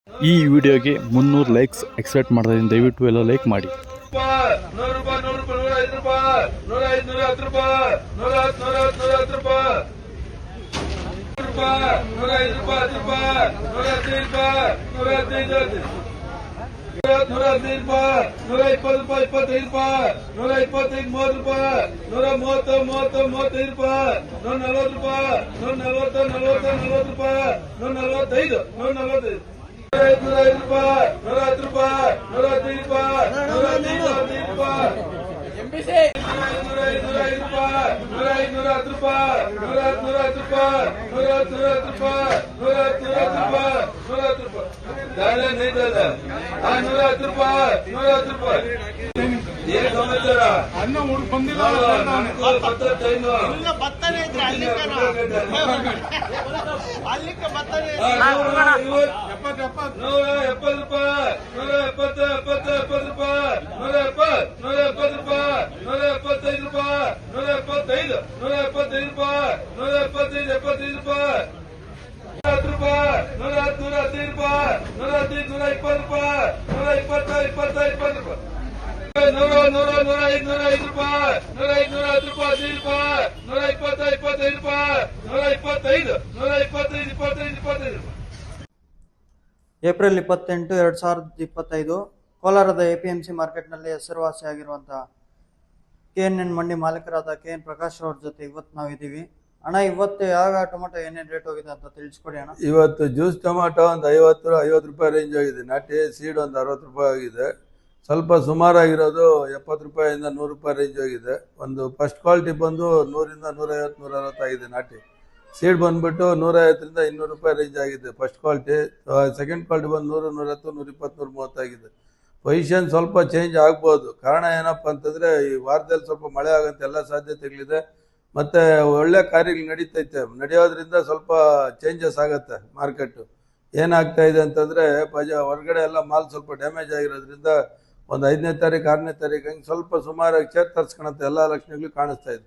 ಈ ವಿಡಿಯೋಗೆ 300 likes expect ಮಾಡ್ತಾ ದಯವಿಟ್ಟು ಎಲ್ಲ ಲೈಕ್ ಮಾಡಿ. ಅನ್ನ ಬಂದಿಲ್ಲ ಬತ್ತನೆ ಇದ್ರೆ ಅಲ್ಲಿಕ್ಕೆ ಬತ್ತನೆ 170 ರೂಪಾಯಿ 170 ರೂಪಾಯಿ 170 ರೂಪಾಯಿ 175 ರೂಪಾಯಿ 175 175 ರೂಪಾಯಿ 175 75 ರೂಪಾಯಿ 110 ರೂಪಾಯಿ 110 110 ರೂಪಾಯಿ 110 120 ರೂಪಾಯಿ 120 20 20 ರೂಪಾಯಿ 100 105 ರೂಪಾಯಿ 105 ರೂಪಾಯಿ 120 ರೂಪಾಯಿ 125 125 25 ಏಪ್ರಿಲ್ 28, 2025 ಕೋಲಾರದ ಎಪಿಎಂಸಿ ಮಾರ್ಕೆಟ್ನಲ್ಲಿ ಹೆಸರುವಾಸಿಯಾಗಿರುವಂತಹ KNN ಮಂಡಿ ಮಾಲೀಕರಾದ KN ಪ್ರಕಾಶ್ ಅವ್ರ ಜೊತೆ ಇವತ್ತು ನಾವಿದ್ದೀವಿ. ಅಣ್ಣ, ಇವತ್ತು ಯಾವ ಟೊಮೆಟೊ ಏನೇನು ರೇಟ್ ಹೋಗಿದೆ ಅಂತ ತಿಳಿಸ್ಕೊಡಿ ಅಣ್ಣ. ಇವತ್ತು ಜ್ಯೂಸ್ ಟೊಮೆಟೊ ಒಂದು 50 ರೂಪಾಯಿ ರೇಂಜ್ ಆಗಿದೆ. ನಾಟಿ ಸೀಡ್ ಒಂದು 60 ರೂಪಾಯಿ ಆಗಿದೆ. ಸ್ವಲ್ಪ ಸುಮಾರಾಗಿರೋದು 70 ರೂಪಾಯಿಂದ 100 ರೂಪಾಯಿ ರೇಂಜ್ ಆಗಿದೆ. ಒಂದು ಫಸ್ಟ್ ಕ್ವಾಲಿಟಿ ಬಂದು 100ರಿಂದ 150 160 ಆಗಿದೆ. ನಾಟಿ ಸೀಡ್ ಬಂದ್ಬಿಟ್ಟು 150ರಿಂದ 200 ರೂಪಾಯಿ ರೇಂಜ್ ಆಗಿದೆ ಫಸ್ಟ್ ಕ್ವಾಲಿಟಿ. ಸೆಕೆಂಡ್ ಕ್ವಾಲಿಟಿ ಬಂದು 100 110 120 130 ಆಗಿದೆ. ಪೊಸಿಷನ್ ಸ್ವಲ್ಪ ಚೇಂಜ್ ಆಗ್ಬೋದು. ಕಾರಣ ಏನಪ್ಪ ಅಂತಂದರೆ ಈ ವಾರದಲ್ಲಿ ಸ್ವಲ್ಪ ಮಳೆ ಆಗೋಂಥ ಎಲ್ಲ ಸಾಧ್ಯತೆಗಳಿದೆ. ಮತ್ತು ಒಳ್ಳೆ ಕಾರ್ಯಗಳು ನಡೀತೈತೆ. ನಡೆಯೋದ್ರಿಂದ ಸ್ವಲ್ಪ ಚೇಂಜಸ್ ಆಗುತ್ತೆ. ಮಾರ್ಕೆಟು ಏನಾಗ್ತಾ ಇದೆ ಅಂತಂದರೆ ಹೊರಗಡೆ ಎಲ್ಲ ಮಾಲ್ ಸ್ವಲ್ಪ ಡ್ಯಾಮೇಜ್ ಆಗಿರೋದ್ರಿಂದ ಒಂದು 5ನೇ ತಾರೀಕು 6ನೇ ತಾರೀಕು ಹಂಗೆ ಸ್ವಲ್ಪ ಸುಮಾರಾಗಿ ಚೇತರಿಸ್ಕೊಳತ್ತೆ ಎಲ್ಲ ಲಕ್ಷಣಗಳು ಕಾಣಿಸ್ತಾ ಇದೆ.